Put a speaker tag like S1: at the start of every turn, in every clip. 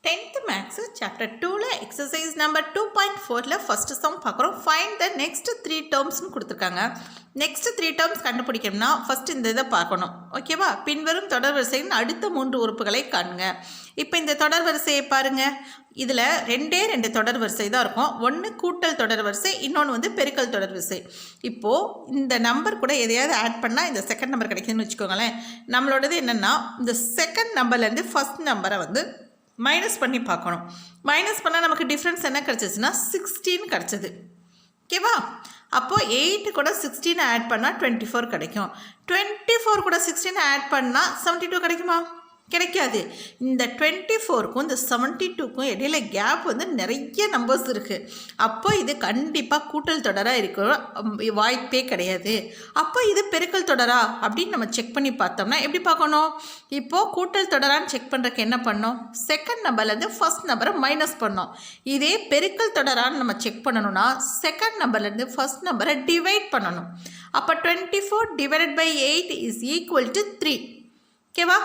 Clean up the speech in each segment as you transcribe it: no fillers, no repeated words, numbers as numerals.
S1: 10th Maths Chapter 2 exercise number 2.4 first sum பார்க்குறோம். Find the next 3 terms கொடுத்துருக்காங்க. next 3 terms கண்டுபிடிக்கணும்னா first இந்த இதை பார்க்கணும். ஓகேவா? பின்வரும் தொடர் வரிசையின் அடுத்த 3 உறுப்புகளை காணுங்க. இப்போ இந்த தொடர் வரிசையை பாருங்க. இதில் ரெண்டு தொடர் வரிசை தான் இருக்கும். ஒன்று கூட்டல் தொடர் வரிசை, இன்னொன்று வந்து பெருக்கல் தொடர் வரிசை. இப்போது இந்த நம்பர் கூட எதையாவது ஆட் பண்ணால் இந்த செகண்ட் நம்பர் கிடைக்குதுன்னு வச்சுக்கோங்களேன். நம்மளோடது என்னென்னா இந்த செகண்ட் நம்பர்லேருந்து ஃபஸ்ட் நம்பரை வந்து மைனஸ் பண்ணி பார்க்கணும். மைனஸ் பண்ணால் நமக்கு டிஃப்ரென்ஸ் என்ன கிடச்சிச்சுன்னா 16 கிடச்சிது. ஓகேவா? அப்போது 8 கூட 16 ஆட் பண்ணால் 24 கிடைக்கும். 24 கூட 16 ஆட் பண்ணால் 72 கிடைக்குமா? கிடைக்காது. இந்த 24க்கும் இந்த 72க்கும் இடையில கேப் வந்து நிறைய நம்பர்ஸ் இருக்குது. அப்போ இது கண்டிப்பாக கூட்டல் தொடராக இருக்க வாய்ப்பே கிடையாது. அப்போ இது பெருக்கல் தொடரா அப்படின்னு நம்ம செக் பண்ணி பார்த்தோம்னா எப்படி பார்க்கணும்? இப்போது கூட்டல் தொடரான்னு செக் பண்ணுறதுக்கு என்ன பண்ணோம்? செகண்ட் நம்பர்லேருந்து ஃபஸ்ட் நம்பரை மைனஸ் பண்ணோம். இதே பெருக்கல் தொடரான்னு நம்ம செக் பண்ணணும்னா செகண்ட் நம்பர்லேருந்து ஃபஸ்ட் நம்பரை டிவைட் பண்ணணும். அப்போ 24 divided by 8 is equal to 3. ஓகேவா?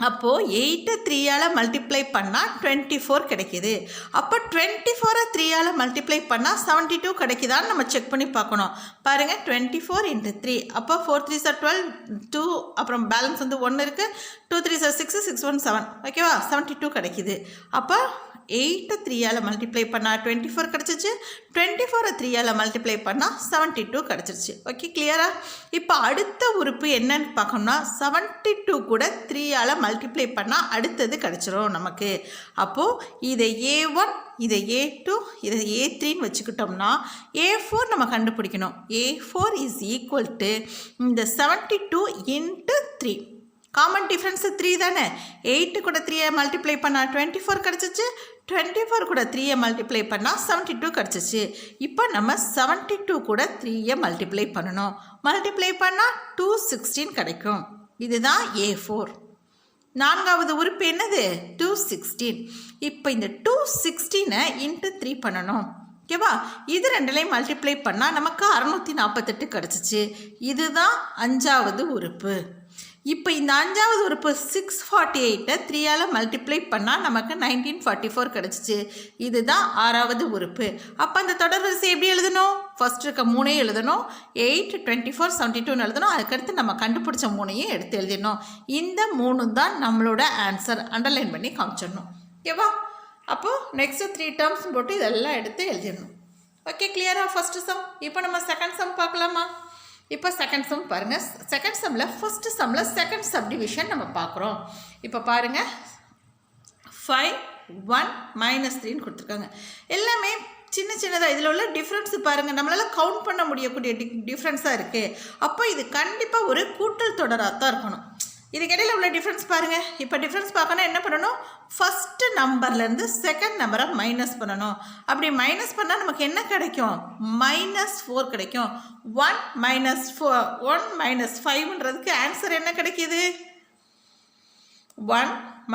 S1: அப்போது 8 3ஆல் மல்டிப்ளை பண்ணால் 24 கிடைக்கிது. அப்போ 24 3ஆல் மல்டிப்ளை பண்ணால் 72 கிடைக்குதான்னு நம்ம செக் பண்ணி பார்க்கணும். பாருங்கள், 24 × 3. அப்போ 4 3s are 12, 2 அப்புறம் பேலன்ஸ் வந்து 1 இருக்குது. 2 3s are 6, 6 1 7. ஓகேவா? 72 கிடைக்கிது. அப்போ 8 3ஆல் மல்டிப்ளை பண்ணால் 24 கிடச்சிச்சு. 24 3ஆல் மல்டிப்ளை பண்ணால் 72 கிடச்சிருச்சு. ஓகே, கிளியரா? இப்போ அடுத்த உறுப்பு என்னன்னு பார்க்கணும்னா 72 கூட 3ஆல் மல்டிப்ளை பண்ணால் அடுத்தது கிடச்சிரும் நமக்கு. அப்போது இதை A1, இதை A2, இதை A3ன்னு வச்சுக்கிட்டோம்னா A4 நம்ம கண்டுபிடிக்கணும். A4 இஸ் ஈக்குவல் டு இந்த 72 × 3. காமன் டிஃப்ரென்ஸு 3 தானே. 8 கூட 3ஐ மல்டிப்ளை பண்ணால் 24 கிடச்சிச்சு. 24 கூட 3ஐ மல்டிப்ளை பண்ணால் 72 கிடச்சிச்சு. இப்போ நம்ம 72 கூட 3ஐ மல்டிப்ளை பண்ணணும். மல்டிப்ளை பண்ணால் 216 கிடைக்கும். இதுதான் A4. நான்காவது உறுப்பு என்னது? 216. இப்போ இந்த 216ஐ × 3 பண்ணணும். ஓகேவா? இது ரெண்டுலையும் மல்டிப்ளை பண்ணால் நமக்கு 648 கிடச்சிச்சு. இதுதான் அஞ்சாவது உறுப்பு. இப்போ இந்த அஞ்சாவது உறுப்பு 648ஐ 3ஆல் மல்டிப்ளை பண்ணால் நமக்கு 1944 கிடச்சிச்சு. இதுதான் ஆறாவது உறுப்பு. அப்போ அந்த தொடர் வரிசை எப்படி எழுதணும்? ஃபஸ்ட் இருக்க 3 எழுதணும். 8 24 72ன்னு எழுதணும். அதுக்கடுத்து நம்ம கண்டுபிடிச்ச 3ஐயும் எடுத்து எழுதிடணும். இந்த 3 தான் நம்மளோட ஆன்சர். அண்டர்லைன் பண்ணி காமிச்சிடணும். ஓகேவா? அப்போது நெக்ஸ்ட்டு 3 டேர்ம்ஸ் போட்டு இதெல்லாம் எடுத்து எழுதிடணும். ஓகே, கிளியரா? First some. இப்போ நம்ம செகண்ட் சம் பார்க்கலாமா? இப்போ செகண்ட் சம் பாருங்கள். செகண்ட் சம்மில் ஃபஸ்ட்டு சம்மில் செகண்ட் சப்டிவிஷன் நம்ம பார்க்குறோம். இப்போ பாருங்கள், 5 1 -3ன்னு கொடுத்துருக்காங்க. எல்லாமே சின்ன சின்னதாக இதில் உள்ள டிஃப்ரென்ஸு பாருங்கள். நம்மளால் கவுண்ட் பண்ண முடியக்கூடிய டிஃப்ரென்ஸாக இருக்குது. அப்போ இது கண்டிப்பாக ஒரு கூட்டல் தொடராக தான் இருக்கணும். இதுக்கு இடையில் உள்ள டிஃப்ரென்ஸ் பாருங்கள். இப்போ டிஃப்ரென்ஸ் பார்க்கணும் என்ன பண்ணணும்? ஃபஸ்ட்டு நம்பர்லேருந்து செகண்ட் நம்பரை மைனஸ் பண்ணணும். அப்படி மைனஸ் பண்ணால் நமக்கு என்ன கிடைக்கும்? -4 கிடைக்கும். 1 - 5ன்றதுக்கு ஆன்சர் என்ன கிடைக்கிது? 1 -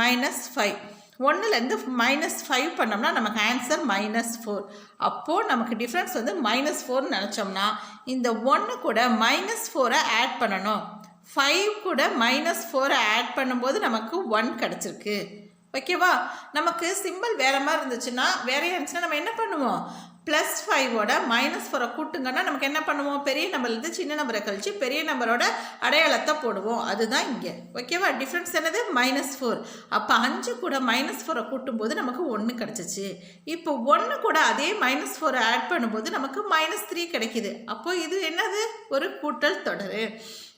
S1: 5. 1லேருந்து -5 பண்ணோம்னா நமக்கு ஆன்சர் -4. அப்போது நமக்கு டிஃப்ரென்ஸ் வந்து -4ன்னு நினச்சோம்னா இந்த 1 கூட -4ஐ ஆட் பண்ணணும். 5 கூட -4ஐ ஆட் பண்ணும்போது நமக்கு 1 கிடச்சிருக்கு. ஓகேவா? நமக்கு சிம்பிள் வேறு மாதிரி இருந்துச்சுன்னா வேறையாக இருந்துச்சுன்னா நம்ம என்ன பண்ணுவோம்? +5ஓட -4ஐ கூட்டுங்கன்னா நமக்கு என்ன பண்ணுவோம்? பெரிய நம்பர்லேருந்து சின்ன நம்பரை கழித்து பெரிய நம்பரோட அடையாளத்தை போடுவோம். அதுதான் இங்கே. ஓகேவா? டிஃப்ரென்ஸ் என்னது? -4. அப்போ 5 கூட -4ஐ கூட்டும்போது நமக்கு 1 கிடச்சிச்சு. இப்போ 1 கூட அதே -4ஐ ஆட் பண்ணும்போது நமக்கு -3 கிடைக்கிது. அப்போது இது என்னது? ஒரு கூட்டல் தொடர்.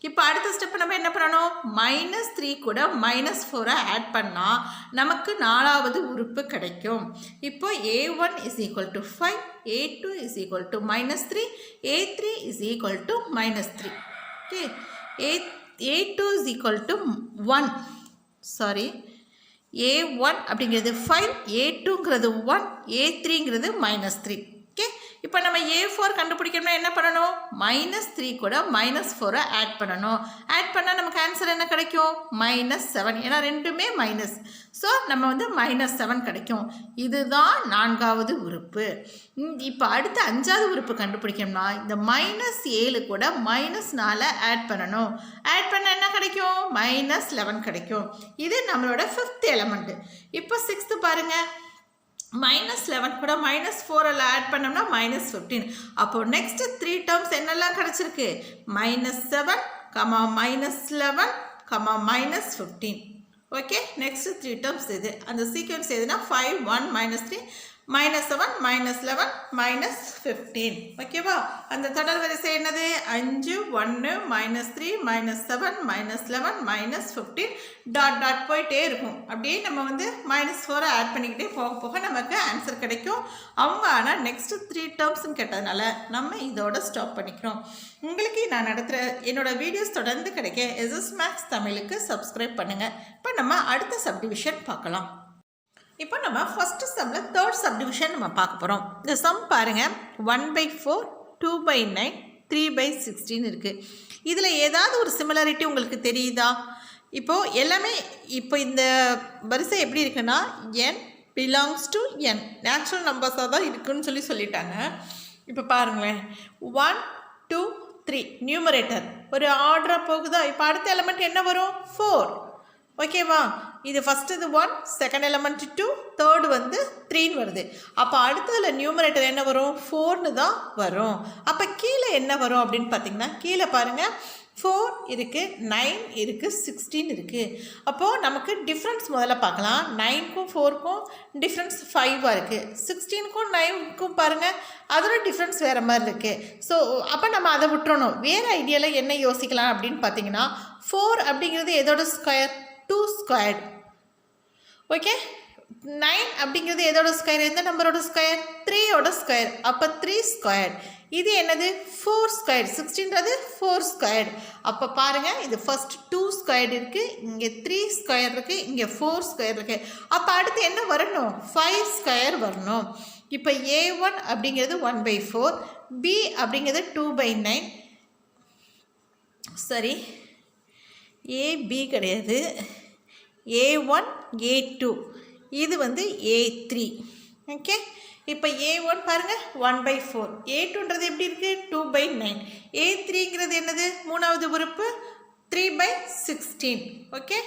S1: இப்போ அடுத்த ஸ்டெப் நம்ம என்ன பண்ணணும்? -3 கூட -4ஐ ஆட் பண்ணால் நமக்கு 4வது உறுப்பு கிடைக்கும். இப்போ A1 is equal to 5, A2 is equal to -3, A3 is equal to -3. Okay, A2 is equal to 1. Sorry, A1 அப்படிங்கிறது 5, A2ங்கிறது 1, A3ங்கிறது -3. ஓகே, இப்போ நம்ம A4 கண்டுபிடிக்கணும்னா என்ன பண்ணணும்? -3 கூட -4 ஆட் பண்ணணும். ஆட் பண்ணால் நமக்கு ஆன்சர் என்ன கிடைக்கும்? -7. ஏன்னா ரெண்டுமே மைனஸ். ஸோ நம்ம வந்து -7 கிடைக்கும். இதுதான் 4வது உறுப்பு. இப்போ அடுத்து 5வது உறுப்பு கண்டுபிடிக்கணும்னா இந்த -7 கூட -4 ஆட் பண்ணணும். ஆட் பண்ண என்ன கிடைக்கும்? -11 கிடைக்கும். இது நம்மளோட 5th எலமெண்ட். இப்போ 6th பாருங்க. -11 கூட -4 ஆட் பண்ணோம்னா -15. அப்போ நெக்ஸ்ட் 3 டேர்ம்ஸ் என்னெல்லாம் கிடைச்சிருக்கு? -7, -11, -15. ஓகே, நெக்ஸ்ட் 3 டேர்ம்ஸ் இது. அந்த சீக்வன்ஸ் எதுனா 5, 1, -3, -7, -11, -15. ஓகேவா? அந்த தொடர் வரிசை என்னது? 5, 1, -3, -7, -11, -15 டாட் டாட் போயிட்டே இருக்கும். அப்படியே நம்ம வந்து -4 ஆட் பண்ணிக்கிட்டே போக போக நமக்கு ஆன்சர் கிடைக்கும். அவங்க ஆனால் நெக்ஸ்ட் 3 டேர்ம்ஸ்ன்னு கேட்டதுனால நம்ம இதோட ஸ்டாப் பண்ணிக்கிறோம். உங்களுக்கு நான் நடத்துகிற என்னோட வீடியோஸ் தொடர்ந்து கிடைக்க எஸ்எஸ் மேக்ஸ் தமிழுக்கு சப்ஸ்கிரைப் பண்ணுங்கள். இப்போ நம்ம அடுத்த சப்டிவிஷன் பார்க்கலாம். இப்போ நம்ம ஃபஸ்ட்டு சம்மில் 3rd சப்டிவிஷன் நம்ம பார்க்க போகிறோம். இந்த சம் பாருங்கள். 1/4, 2/9, 3/16 இருக்குது. இதில் ஏதாவது ஒரு சிமிலாரிட்டி உங்களுக்கு தெரியுதா? இப்போது எல்லாமே இப்போ இந்த வரிசை எப்படி இருக்குன்னா n belongs to n natural நம்பர்ஸாக தான் இருக்குன்னு சொல்லிட்டாங்க. இப்போ பாருங்களேன். 1, 2, 3 நியூமரேட்டர் ஒரு ஆர்டராக போகுதா? இப்போ அடுத்த எலமெண்ட் என்ன வரும்? 4. ஓகேவா? இது ஃபஸ்ட்டு இது 1, செகண்ட் எலமெண்ட் 2, தேர்டு வந்து 3ன்னு வருது. அப்போ அடுத்ததில் நியூமரேட்டர் என்ன வரும்? 4ன்னு தான் வரும். அப்போ கீழே என்ன வரும் அப்படின்னு பார்த்தீங்கன்னா, கீழே பாருங்கள் 4 இருக்குது, 9 இருக்குது, 16 இருக்குது. அப்போது நமக்கு டிஃப்ரென்ஸ் முதல்ல பார்க்கலாம். 9க்கும் 4க்கும் டிஃப்ரென்ஸ் 5ஆக இருக்குது. 16க்கும் 9க்கும் பாருங்கள் அதோட டிஃப்ரென்ஸ் வேறு மாதிரி இருக்குது. ஸோ அப்போ நம்ம அதை விட்டுறணும். வேறு ஐடியாவில் என்ன யோசிக்கலாம் அப்படின்னு பார்த்தீங்கன்னா, 4 அப்படிங்கிறது எதோட ஸ்கொயர்? 2 ஸ்கொயர்டு. ஓகே, 9 அப்படிங்கிறது எதோட ஸ்கொயர்? எந்த நம்பரோட ஸ்கொயர்? 3யோட ஸ்கொயர். அப்போ 3 ஸ்கொயர்டு. இது என்னது? 4 ஸ்கொயர்டு. 16ன்றது 4 ஸ்கொயர்டு. அப்போ பாருங்கள், இது ஃபஸ்ட் 2 ஸ்கொயர்டு இருக்குது, இங்கே 3 ஸ்கொயர் இருக்குது, இங்கே 4 ஸ்கொயர் இருக்குது. அப்போ அடுத்து என்ன வரணும்? 5 ஸ்கொயர் வரணும். இப்போ A1 அப்படிங்கிறது 1/4, B அப்படிங்கிறது 2/9. சரி, AB கிடையாது, A1, A2, இது வந்து A3. ஓகே, இப்போ A1 பாருங்கள் 1/4, A2ன்றது எப்படி இருக்குது? 2/9, A3ங்கிறது என்னது? 3வது உறுப்பு 3/16. ஓகே,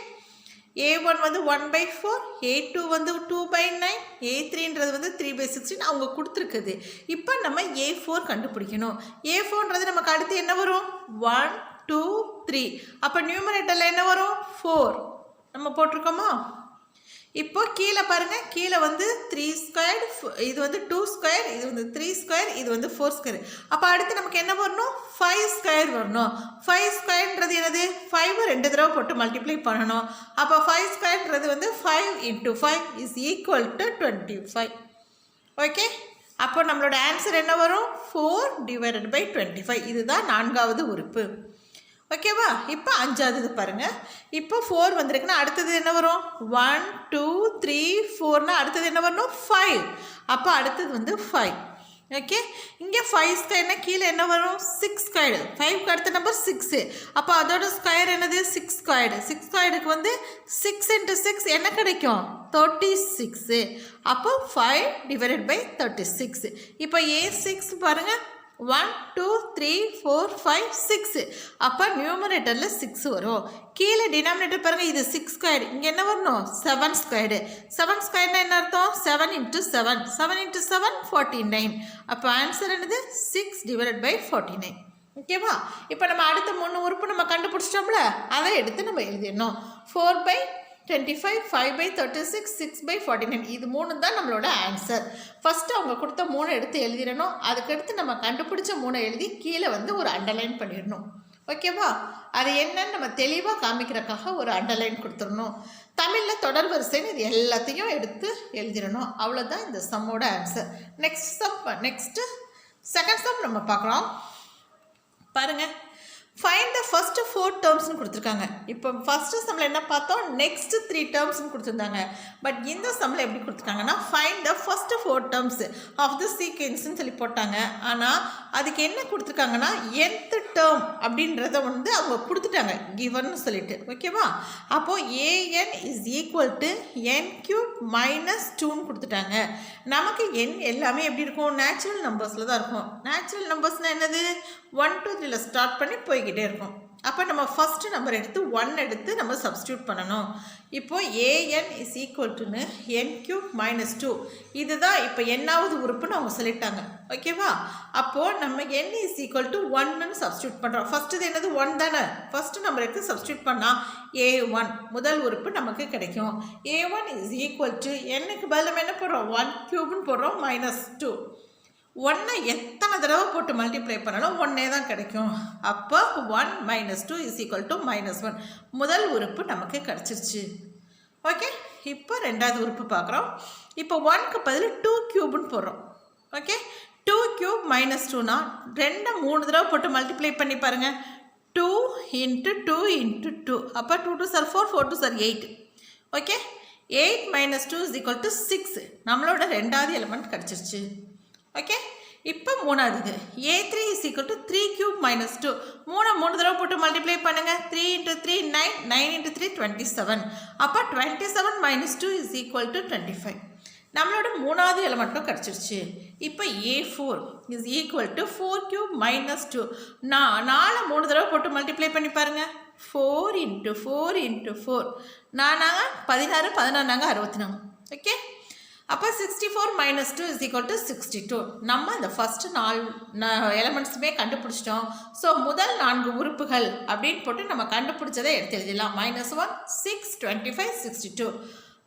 S1: A1 வந்து 1/4, A2 வந்து 2/9, A3ன்றது வந்து 3/16 அவங்க கொடுத்துருக்குது. இப்போ நம்ம A4 கண்டுபிடிக்கணும். A4ன்றது நமக்கு அடுத்து என்ன வரும்? 1, 2, 3. அப்போ நியூமரேட்டரில் என்ன வரும்? 4 நம்ம போட்டிருக்கோமா? இப்போ கீழே பாருங்கள், கீழே வந்து 3 ஸ்கொயர்டு, இது வந்து 2 ஸ்கொயர், இது வந்து 3 ஸ்கொயர், இது வந்து 4 ஸ்கொயர். அப்போ அடுத்து நமக்கு என்ன வரணும்? 5 ஸ்கொயர் வரணும். 5 ஸ்கொயர்ன்றது என்னது? 5 2 தடவை போட்டு மல்டிப்ளை பண்ணணும். அப்போ 5 ஸ்கொயர்ன்றது வந்து 5 × 5 இஸ் ஈக்குவல் டு 25. ஓகே, அப்போ நம்மளோட ஆன்சர் என்ன வரும்? 4/25. இதுதான் 4வது உறுப்பு. ஓகேவா? இப்போ 5வது பாருங்கள். இப்போ 4 வந்திருக்குன்னா அடுத்தது என்ன வரும்? 1, 2, 3, 4னா அடுத்தது என்ன வரணும்? 5. அப்போ அடுத்தது வந்து 5. ஓகே, இங்கே 5 ஸ்கொயர்னா கீழே என்ன வரும்? 6 ஸ்கொயர்டு. 5க்கு அடுத்த நம்பர் 6. அப்போ அதோட ஸ்கொயர் என்னது? 6 ஸ்கொயர்டு. 6 ஸ்கொயர்டுக்கு வந்து 6 × 6 என்ன கிடைக்கும்? 36. அப்போ 5/36. இப்போ A6 பாருங்கள். 1, 2, 3, 4, 5, 6. அப்போ நியூமரேட்டரில் 6 வரும். கீழே டினாமினேட்டர் பாருங்கள், இது 6 ஸ்கொயர்டு. இங்கே என்ன வரணும்? 7 ஸ்கொயர்டு. 7 ஸ்கொயர்னா என்ன அர்த்தம்? 7 × 7. 7 × 7 49. அப்போ ஆன்சர் என்னது? 6/49. ஓகேவா? இப்போ நம்ம அடுத்த 3 உறுப்பு நம்ம கண்டுபிடிச்சிட்டோம்ல, அதை எடுத்து நம்ம எழுதிடணும். 4/25, 5/36, 6/49. இது 3 தான் நம்மளோட ஆன்சர். ஃபஸ்ட்டு அவங்க கொடுத்த 3 எடுத்து எழுதிடணும். அதுக்கடுத்து நம்ம கண்டுபிடிச்ச 3 எழுதி கீழே வந்து ஒரு அண்டர்லைன் பண்ணிடணும். ஓகேவா? அது என்னன்னு நம்ம தெளிவாக காமிக்கிறக்காக ஒரு அண்டர்லைன் கொடுத்துடணும். தமிழில் தொடர் வரிசைன்னு இது எல்லாத்தையும் எடுத்து எழுதிடணும். அவ்வளோதான் இந்த சம்மோட ஆன்சர். நெக்ஸ்ட்டு செகண்ட் சம் நம்ம பார்க்கலாம். பாருங்கள், ஃபைண்ட் த ஃபர்ஸ்ட் 4 டேர்ம்ஸ்னு கொடுத்துருக்காங்க. இப்போ ஃபர்ஸ்ட் சம்மில் என்ன பார்த்தோம், நெக்ஸ்ட் 3 டேர்ம்ஸ்னு கொடுத்துருந்தாங்க. பட் இந்த சம்மில் எப்படி கொடுத்துருக்காங்கன்னா find the first 4 terms of the சீக்வென்ஸ்னு சொல்லி போட்டாங்க. ஆனால் அதுக்கு என்ன கொடுத்துருக்காங்கன்னா nth டேர்ம் அப்படின்றத வந்து அவங்க கொடுத்துட்டாங்க கிவன்னு சொல்லிட்டு. ஓகேவா? அப்போது an is equal to n³ minus 2ன்னு கொடுத்துட்டாங்க. நமக்கு n எல்லாமே எப்படி இருக்கும், நேச்சுரல் நம்பர்ஸில் தான் இருக்கும். நேச்சுரல் நம்பர்ஸ்னால் என்னது, 1 2 3ல ஸ்டார்ட் பண்ணி போய்கிட்டே இருக்கும். அப்போ நம்ம ஃபஸ்ட்டு நம்பர் எடுத்து 1 எடுத்து நம்ம சப்ஸ்டியூட் பண்ணணும். இப்போது an இஸ் ஈக்குவல் டுன்னு n³ மைனஸ் 2 இதுதான் இப்போ என்னாவது உறுப்புன்னு அவங்க சொல்லிட்டாங்க. ஓகேவா? அப்போது நம்ம n இஸ் ஈக்குவல் டு 1ன்னு சப்ஸ்டியூட் பண்ணுறோம். ஃபஸ்ட்டு இது என்னது 1 தானே, ஃபஸ்ட்டு நம்பர் எடுத்து சப்ஸ்டியூட் பண்ணால் a1 முதல் உறுப்பு நமக்கு கிடைக்கும். a1 இஸ் ஈக்குவல் டு n-க்கு பதில் நம்ம என்ன போடுறோம், 1³ போடுறோம் மைனஸ் 2. 1 எத்தனை தடவை போட்டு மல்டிப்ளை பண்ணாலும் 1 தான் கிடைக்கும். அப்போ 1 minus 2 is equal to minus 1 முதல் உறுப்பு நமக்கு கிடச்சிருச்சு. ஓகே, இப்போ ரெண்டாவது உறுப்பு பார்க்குறோம். இப்போ 1க்கு பதில் 2³ போடுறோம். ஓகே, 2³ மைனஸ் 2னா 2 3 தடவை போட்டு மல்டிப்ளை பண்ணி பாருங்கள். 2 × 2 × 2 அப்போ 2 2 sir 4 4 2 sir 8. Okay, 8 minus 2 is equal to 6 நம்மளோட ரெண்டாவது எலிமெண்ட் கிடச்சிருச்சு. ஓகே, இப்போ மூணாவது a3 is equal to 3³ minus 2 3 தடவை போட்டு மல்டிப்ளை பண்ணுங்கள். 3 × 3 9 9 × 3 27 அப்போ 27 மைனஸ் 2 இஸ் ஈக்குவல் டு 25 நம்மளோட மூணாவது எலிமெண்ட்டும் கிடச்சிருச்சு. இப்போ a4 is equal to 4³ minus 2 4 3 தடவை போட்டு மல்டிப்ளை பண்ணி பாருங்கள். 4 × 4 × 4 நாங்கள் 16 14 நாங்கள் 64. ஓகே, அப்போ 64 மைனஸ் 2 இஸ் ஈக்குவல் டு 62 நம்ம இந்த ஃபஸ்ட்டு 4 எலமெண்ட்ஸுமே கண்டுபிடிச்சிட்டோம். ஸோ முதல் 4 உறுப்புகள் அப்படின்னு போட்டு நம்ம கண்டுபிடிச்சதை எடுத்து எழுதிடலாம். -1 6 25 62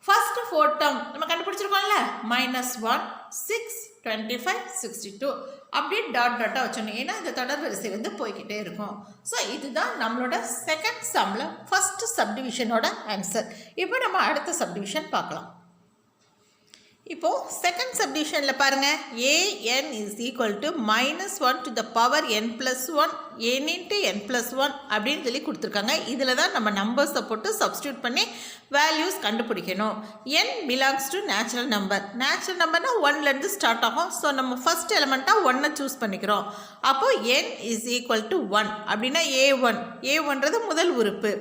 S1: ஃபஸ்ட்டு 4 டேர்ம் நம்ம கண்டுபிடிச்சிருக்கோம்ல, -1 6 25 62 அப்படியே டாட்டாக வச்சோம். ஏன்னா இந்த தொடர் வரிசை வந்து போய்கிட்டே இருக்கும். ஸோ இதுதான் நம்மளோட செகண்ட் சம்மில் ஃபஸ்ட்டு சப்டிவிஷனோட ஆன்சர். இப்போ நம்ம அடுத்த சப்டிவிஷன் பார்க்கலாம். இப்போது செகண்ட் சப்டிவிஷனில் பாருங்கள், an is equal to -1 to the power n + 1 n × n + 1 அப்படின்னு சொல்லி கொடுத்துருக்காங்க. இதில் தான் நம்ம நம்பர்ஸை போட்டு சப்ஸ்டியூட் பண்ணி வேல்யூஸ் கண்டுபிடிக்கணும். n belongs to natural number. Natural நம்பர்னால் 1லேருந்து ஸ்டார்ட் ஆகும். ஸோ நம்ம ஃபஸ்ட் எலிமெண்ட்டாக 1 சூஸ் பண்ணிக்கிறோம். அப்போது n இஸ் ஈக்குவல் டு 1 அப்படின்னா a1ன்றது முதல் உறுப்பு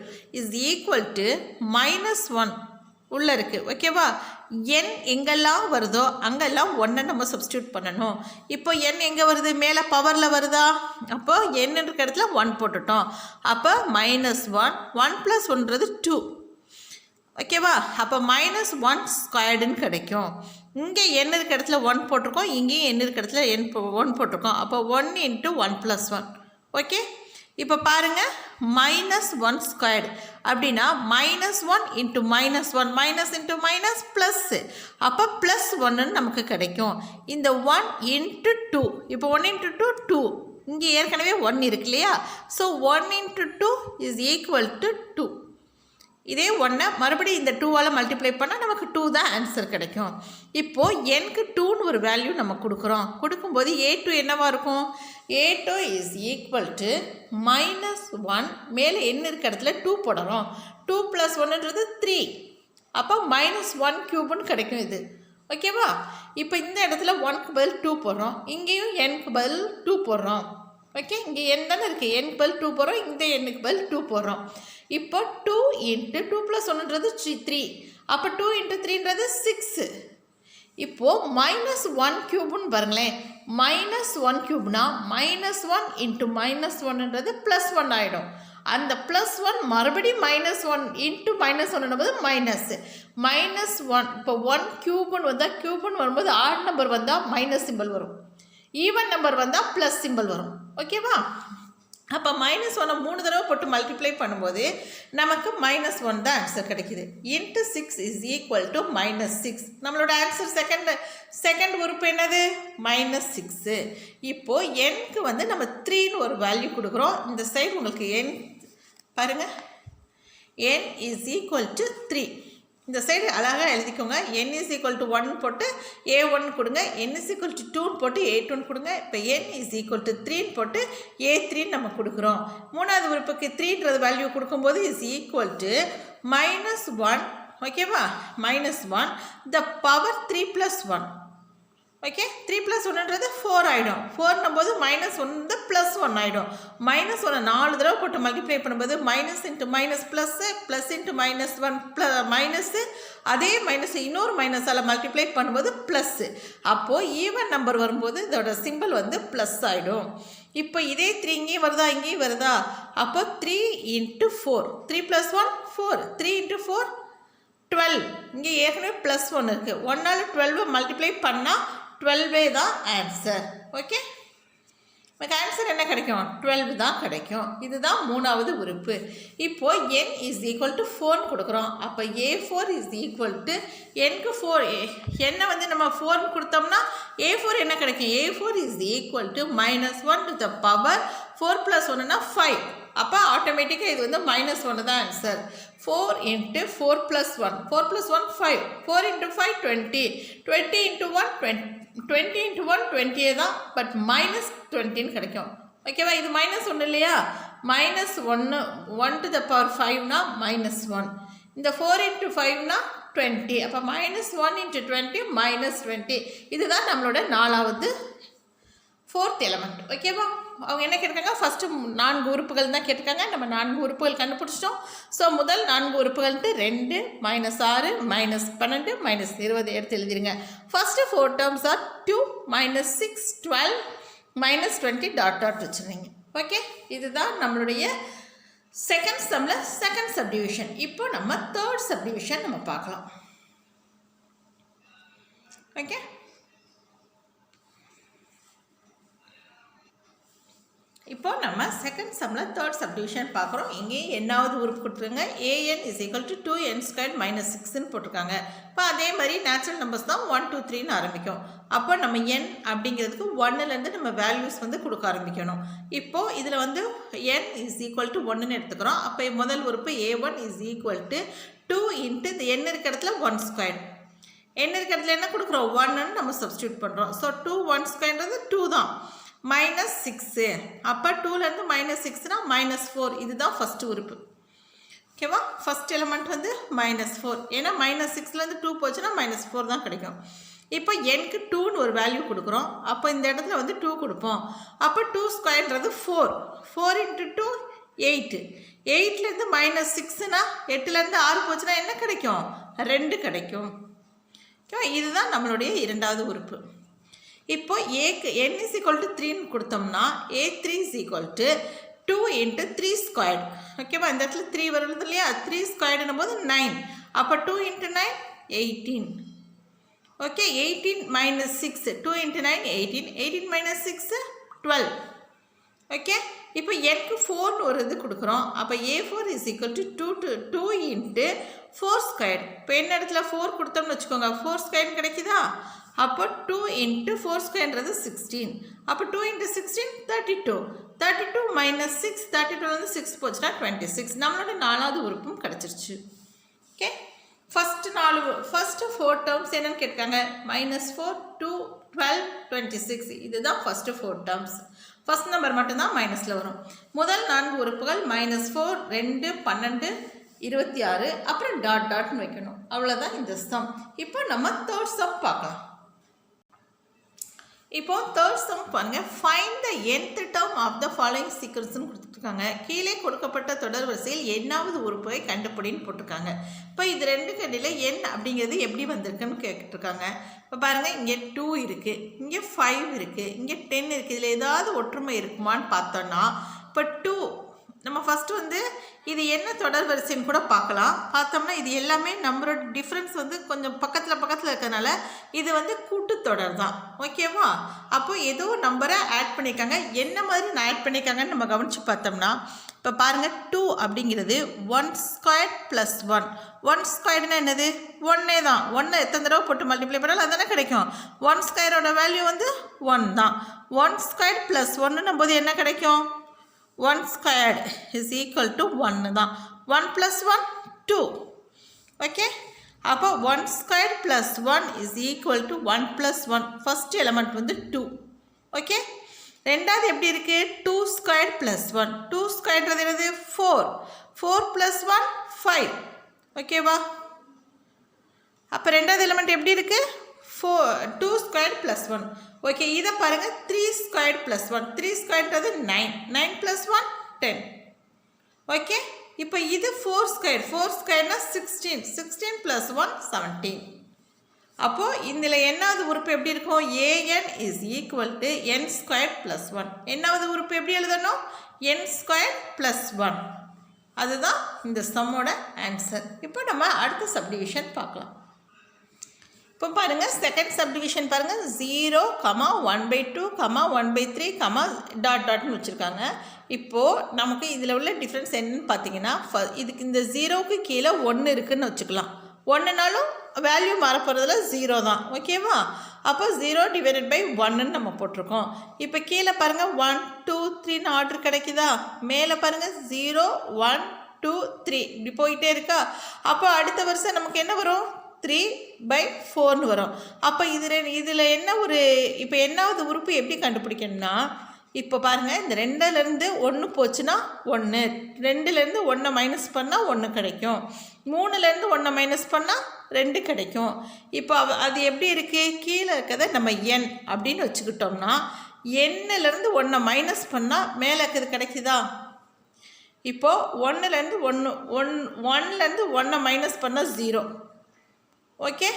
S1: இஸ் ஈக்குவல் டு -1 உள்ளே இருக்குது. ஓகேவா? n எங்கெல்லாம் வருதோ அங்கெல்லாம் 1 நம்ம சப்ஸ்டியூட் பண்ணணும். இப்போ n எங்கே வருது, மேலே பவரில் வருதா, அப்போ n இருக்க இடத்துல 1 போட்டுட்டோம். அப்போ -1 1 + 1ன்றது 2. ஓகேவா? அப்போ -1² கிடைக்கும். இங்கே n இருக்க இடத்துல 1 போட்டிருக்கோம், இங்கேயும் n இருக்க இடத்துல 1 போட்டிருக்கோம். அப்போ 1 × 1 + 1. ஓகே, இப்போ பாருங்கள் -1² அப்படின்னா -1 × -1 மைனஸ் இன்ட்டு மைனஸ் ப்ளஸ் அப்போ +1ன்னு நமக்கு கிடைக்கும். இந்த 1 × 2 இப்போ 1 × 2 2 இங்கே ஏற்கனவே 1 இருக்கு இல்லையா? So 1 × 2 is equal to 2. இதே 1 மறுபடியும் இந்த 2ஆல் மல்டிப்ளை பண்ணால் நமக்கு 2 தான் ஆன்சர் கிடைக்கும். இப்போது n-க்கு 2ன்னு ஒரு வேல்யூ நம்ம கொடுக்கும்போது a2 என்னவாக இருக்கும், a2 இஸ் ஈக்குவல் டு -1 மேலே n இருக்க இடத்துல 2 போடுறோம். 2 + 1ன்றது 3 அப்போ -1³ கிடைக்கும் இது. ஓகேவா? இப்போ இந்த இடத்துல 1க்கு பதில் 2 போடுறோம், இங்கேயும் n-க்கு பதில் 2 போடுறோம். ஓகே, இங்கே n தானே இருக்குது, n-க்கு பதில் 2 போடுறோம், இந்த n-க்கு பதில் 2 போடுறோம். இப்போ 2 × 2 + 1ன்றது 3 அப்போ 2 × 3ன்றது 6. இப்போது -1³ பாருங்களேன், -1³ -1 × -1ன்றது +1 ஆகிடும். அந்த +1 மறுபடியும் -1 × -1 மைனஸ் -1. இப்போ 1³ வந்தால் க்யூப்னு வரும்போது ஆட் நம்பர் வந்தால் மைனஸ் சிம்பிள் வரும், ஈவன் நம்பர் வந்தால் ப்ளஸ் சிம்பிள் வரும். ஓகேவா? அப்போ -1 3 தடவை போட்டு மல்டிப்ளை பண்ணும்போது நமக்கு -1 தான் ஆன்சர் கிடைக்கிது. × 6 இஸ் ஈக்குவல் டு -6 நம்மளோட ஆன்சர் செகண்ட் உறுப்பு என்னது, -6. இப்போது n-க்கு வந்து நம்ம 3ன்னு ஒரு வேல்யூ கொடுக்குறோம். இந்த சைடு உங்களுக்கு n பாருங்கள், n இஸ் ஈக்குவல் டு 3. இந்த சைடு அழகாக எழுதிக்கோங்க. n is equal to 1 போட்டு a1 கொடுங்க, n is equal to 2 போட்டு a2 கொடுங்க. இப்போ n is equal to 3 போட்டு a3 நம்ம கொடுக்குறோம். மூணாவது உறுப்புக்கு 3ன்றது வேல்யூ கொடுக்கும்போது is equal to -1, ஓகேவா, -1 the power 3 plus 1. ஓகே, 3 + 1ன்றது 4 ஆகிடும். 4ன்னும் போது -1 +1 ஆகிடும். -1 4 தடவை போட்டு மல்டிப்ளை பண்ணும்போது minus into minus plus into -1 minus, அதே மைனஸ் இன்னொரு மைனஸால் மல்டிப்ளை பண்ணும்போது ப்ளஸ்ஸு. அப்போது ஈவன் நம்பர் வரும்போது இதோட சிம்பிள் வந்து ப்ளஸ் ஆகிடும். இப்போ இதே 3 இங்கேயும் வருதா, இங்கேயும் வருதா, அப்போ 3 × 4, 3 + 1 4, 3 × 4 12. இங்கே ஏற்கனவே +1 இருக்குது. 1ஆல் 12 மல்டிப்ளை பண்ணால் 12 தான் ஆன்சர். ஓகே, நமக்கு ஆன்சர் என்ன கிடைக்கும், 12 தான் கிடைக்கும். இதுதான் மூணாவது உறுப்பு. இப்போது n is equal to 4 கொடுக்குறோம். அப்போ a4 is equal to nக்கு 4, என்னை வந்து நம்ம 4 கொடுத்தோம்னா a4 என்ன கிடைக்கும், a4 is equal to -1 to the power 4 + 1னா 5. அப்போ ஆட்டோமேட்டிக்காக இது வந்து -1 தான் ஆன்சர். 4 × 4 + 1, 4 + 1 5, 4 × 5 20, 20 × 1 20, 20 × 1 20 தான், பட் -20ன்னு கிடைக்கும். ஓகேவா, இது -1 இல்லையா, -1 1 to the power 5னா -1, இந்த 4 × 5னா 20, அப்போ -1 × 20 -20. இதுதான் நம்மளோட நாலாவது 4th எலமெண்ட். ஓகேவா, அவங்க என்ன கேட்டிருக்காங்க, ஃபஸ்ட்டு 4 உறுப்புகள் தான் கேட்டிருக்காங்க. நம்ம 4 உறுப்புகள் கண்டுபிடிச்சிட்டோம். ஸோ முதல் 4 உறுப்புகள்ட்டு 2 -6 -12 -20 எடுத்து எழுதிருங்க. First 4 terms are 2 -6 12 -20 dot dot வச்சுருந்தீங்க. ஓகே, இதுதான் நம்மளுடைய செகண்ட் சம்மில் செகண்ட் சப்டிவிஷன். இப்போ நம்ம தேர்ட் சப்டிவிஷன் நம்ம பார்க்கலாம். ஓகே, இப்போ நம்ம செகண்ட் சம்மில் தேர்ட் சப்டிவிஷன் பார்க்குறோம். இங்கேயும் என்னாவது உறுப்பு கொடுத்துருங்க, an is equal to 2n² - 6ன்னு போட்டிருக்காங்க. இப்போ அதே மாதிரி நேச்சுரல் நம்பர்ஸ் தான் 1 2 3ன்னு ஆரம்பிக்கும். அப்போ நம்ம n அப்படிங்கிறதுக்கு 1லேருந்து நம்ம வேல்யூஸ் வந்து கொடுக்க ஆரம்பிக்கணும். இப்போது இதில் வந்து n is equal to 1ன்னு எடுத்துக்கிறோம். அப்போ முதல் உறுப்பு a1 is equal to 2 × இந்த n இருக்க இடத்துல 1², n இருக்க இடத்துல என்ன கொடுக்குறோம், 1ன்னு நம்ம சப்ஸ்டியூட் பண்ணுறோம். ஸோ 2 1²ன்றது 2 தான், -6. அப்போ 2லேருந்து -6னா -4. இதுதான் ஃபஸ்ட்டு உறுப்பு. ஓகேவா, ஃபஸ்ட் எலிமெண்ட் வந்து -4, ஏன்னா -6லேருந்து 2 போச்சுன்னா -4 தான் கிடைக்கும். இப்போ nக்கு 2ன்னு ஒரு வேல்யூ கொடுக்குறோம். அப்போ இந்த இடத்துல வந்து 2 கொடுப்போம். அப்போ 2²ன்றது 4, 4 × 2 8, 8லேருந்து -6னா 8லேருந்து 6 போச்சுன்னா என்ன கிடைக்கும், 2 கிடைக்கும். ஓகேவா, இதுதான் நம்மளுடைய இரண்டாவது உறுப்பு. இப்போ ஏக்கு n is equal to 3ன்னு கொடுத்தோம்னா a3 is equal to 2 × 3². ஓகேவா, இந்த இடத்துல 3 வருது இல்லையா, 3² போது 9. அப்போ 2 × 9 18. ஓகே, 18 - 6, 2 × 9 18, 18 - 6 12. ஓகே, இப்போ nக்கு 4ன்னு ஒரு இது கொடுக்குறோம். அப்போ a4 is equal to 2 × 4². இப்போ என்ன இடத்துல 4 கொடுத்தோம்னு வச்சுக்கோங்க, 4² கிடைக்குதா. அப்போ 2 × 4²ன்றது 16. அப்போ 2 × 16 32, 32 - 6, 32லேருந்து 6 போச்சுன்னா 26. நம்மளோட நாலாவது உறுப்பும் கிடச்சிருச்சு. ஓகே, ஃபஸ்ட்டு 4 டேர்ம்ஸ் என்னன்னு கேட்காங்க, -4 2 12 26. இதுதான் ஃபஸ்ட்டு 4 டேர்ம்ஸ். ஃபஸ்ட் நம்பர் மட்டும்தான் மைனஸில் வரும். முதல் 4 உறுப்புகள் -4 2 12 26, அப்புறம் டாட் டாட்னு வைக்கணும். அவ்வளோதான் இந்த சம். இப்போ நம்ம தேர்ட் சம் பார்க்கலாம். இப்போ தேர்ட் சம் பாருங்கள், find the nth term of the following சீக்வன்ஸ்னு கொடுத்துருக்காங்க. கீழே கொடுக்கப்பட்ட தொடர் வரிசையில் என்னாவது உறுப்பை கண்டுபிடின்னு போட்டிருக்காங்க. இப்போ இது ரெண்டுக்கு இடையில n அப்படிங்கிறது எப்படி வந்திருக்குன்னு கேட்டுருக்காங்க. இப்போ பாருங்கள், இங்கே 2 இருக்குது, இங்கே 5 இருக்குது, இங்கே 10 இருக்குது. இதில் ஏதாவது ஒற்றுமை இருக்குமான்னு பார்த்தோன்னா, இப்போ 2 நம்ம ஃபஸ்ட்டு வந்து இது என்ன தொடர் வரிசைன்னு கூட பார்க்கலாம். பார்த்தோம்னா இது எல்லாமே நம்பரோட டிஃப்ரென்ஸ் வந்து கொஞ்சம் பக்கத்தில் இருக்கிறதுனால இது வந்து கூட்டுத்தொடர் தான். ஓகேவா, அப்போ ஏதோ நம்பரை ஆட் பண்ணியிருக்காங்க. என்ன மாதிரி நான் ஆட் பண்ணியிருக்காங்கன்னு நம்ம கவனித்து பார்த்தோம்னா, இப்போ பாருங்கள் 2 அப்படிங்கிறது 1² + 1. 1² என்னது, 1 தான். 1 எத்தனை தடவை போட்டு மல்டிப்ளை பண்ணாலும் அதுதானே கிடைக்கும். 1² வேல்யூ வந்து 1 தான். 1² + 1 போது என்ன கிடைக்கும், 1² is equal to 1 தான். 1 + 1 2. ஓகே, அப்போ 1 square plus 1 is equal to 1 plus 1. First element வந்து 2. ஓகே, ரெண்டாவது எப்படி இருக்குது? 2 ஸ்கொயர் ப்ளஸ் 1. 2 ஸ்கொயர்ன்றது என்னது? 4. 4 ப்ளஸ் 1 5. ஓகேவா? அப்போ ரெண்டாவது எலிமெண்ட் எப்படி இருக்குது? 2 ஸ்கொயர் ப்ளஸ் 1. ஓகே, இதை பாருங்கள். 3 ஸ்கொயர் ப்ளஸ் 1. 3 ஸ்கொயர்ன்றது 9. 9 ப்ளஸ் 1 10. ஓகே, இப்போ இது 4 ஸ்கொயர். 4 ஸ்கொயர்னா 16. 16 ப்ளஸ் 1 17. அப்போது இதில் என்னாவது உறுப்பு எப்படி இருக்கும்? an is equal to n square plus 1. என்னாவது உறுப்பு எப்படி எழுதணும்? n square plus 1. அதுதான் இந்த சம்மோட ஆன்சர். இப்போ நம்ம அடுத்த சப்டிவிஷன் பார்க்கலாம். இப்போ பாருங்கள், செகண்ட் சப்டிவிஷன் பாருங்கள். 0, 1/2, 1/3, டாட் டாட்னு வச்சுருக்காங்க. இப்போது நமக்கு இதில் உள்ள டிஃப்ரென்ஸ் என்னன்னு பார்த்தீங்கன்னா, இதுக்கு இந்த 0க்கு கீழே 1 இருக்குதுன்னு வச்சுக்கலாம். 1னாலும் வேல்யூ மாறப்போகிறதுல 0 தான். ஓகேவா? அப்போ 0 டிவைடட் பை 1ன்னு நம்ம போட்டிருக்கோம். இப்போ கீழே பாருங்கள் 1 2 3ன்னு ஆர்டர் கிடைக்குதா? மேலே பாருங்கள் 0 1 2 3 இப்படி போயிட்டே இருக்கா? அப்போ அடுத்த வருஷம் நமக்கு என்ன வரும்? 3/4ன்னு வரும். அப்போ இதில் என்ன ஒரு இப்போ என்னாவது உறுப்பு எப்படி கண்டுபிடிக்கணும்னா, இப்போ பாருங்கள், இந்த 2லேருந்து 1 போச்சுன்னா 1, 2லேருந்து 1 மைனஸ் பண்ணால் 1 கிடைக்கும், 3லேருந்து 1 மைனஸ் பண்ணால் 2 கிடைக்கும். இப்போ அது எப்படி இருக்குது? கீழே இருக்கிறத நம்ம n அப்படின்னு வச்சுக்கிட்டோம்னா, nலேருந்து 1 மைனஸ் பண்ணால் மேலே இருக்கிறது கிடைக்குதா? இப்போது 1லேருந்து 1 மைனஸ் பண்ணால் 0. ஓகே,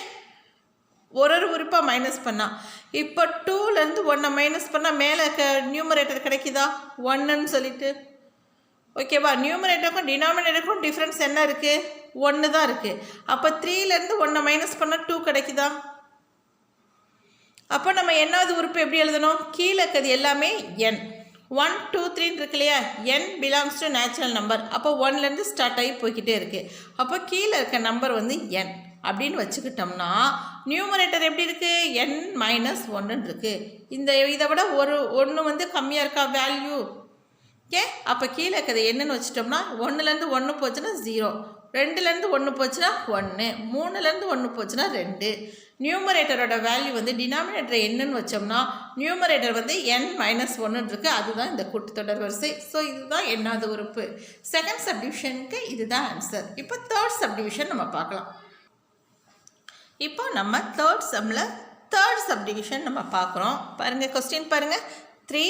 S1: ஒரு உறுப்பாக மைனஸ் பண்ணால். இப்போ 2லேருந்து 1 மைனஸ் பண்ணால் மேலே நியூமரேட்டர் கிடைக்குதா? 1ன்னு சொல்லிட்டு. ஓகேவா? நியூமரேட்டருக்கும் டினாமினேட்டருக்கும் டிஃப்ரென்ஸ் என்ன இருக்குது? 1 தான் இருக்குது. அப்போ 3லேருந்து 1 மைனஸ் பண்ணால் 2 கிடைக்குதா? அப்போ நம்ம என்னாவது உறுப்பு எப்படி எழுதணும்? கீழே இருக்கிறது எல்லாமே n. 1 2 3 இருக்கு இல்லையா? n belongs to natural number. அப்போ 1லேருந்து ஸ்டார்ட் ஆகி போய்கிட்டே இருக்குது. அப்போ கீழே இருக்க நம்பர் வந்து n அப்படின்னு வச்சுக்கிட்டோம்னா, நியூமரேட்டர் எப்படி இருக்குது? n மைனஸ் 1ன்னு இருக்குது. இதை விட 1 வந்து கம்மியாக இருக்கா வேல்யூ? ஓகே, அப்போ கீழே இருக்கிறது என்னன்னு வச்சுட்டோம்னா, 1லேருந்து 1 போச்சுன்னா 0, 2லேருந்து 1 போச்சுன்னா 1, 3லேருந்து 1 போச்சுன்னா 2. நியூமரேட்டரோட வேல்யூ வந்து டினாமினேட்டர் என்னன்னு வச்சோம்னா, நியூமரேட்டர் வந்து n மைனஸ் 1ன்னு இருக்குது. அதுதான் இந்த கூட்டுத்தொடர் வரிசை. ஸோ இதுதான் என்னாவது உறுப்பு. செகண்ட் சப்டிவிஷனுக்கு இதுதான் ஆன்சர். இப்போ தேர்ட் சப்டிவிஷன் நம்ம பார்க்கலாம். இப்போ நம்ம தேர்ட் சப்டிவிஷன் நம்ம பார்க்குறோம். பாருங்கள், கொஸ்டின் பாருங்கள். 3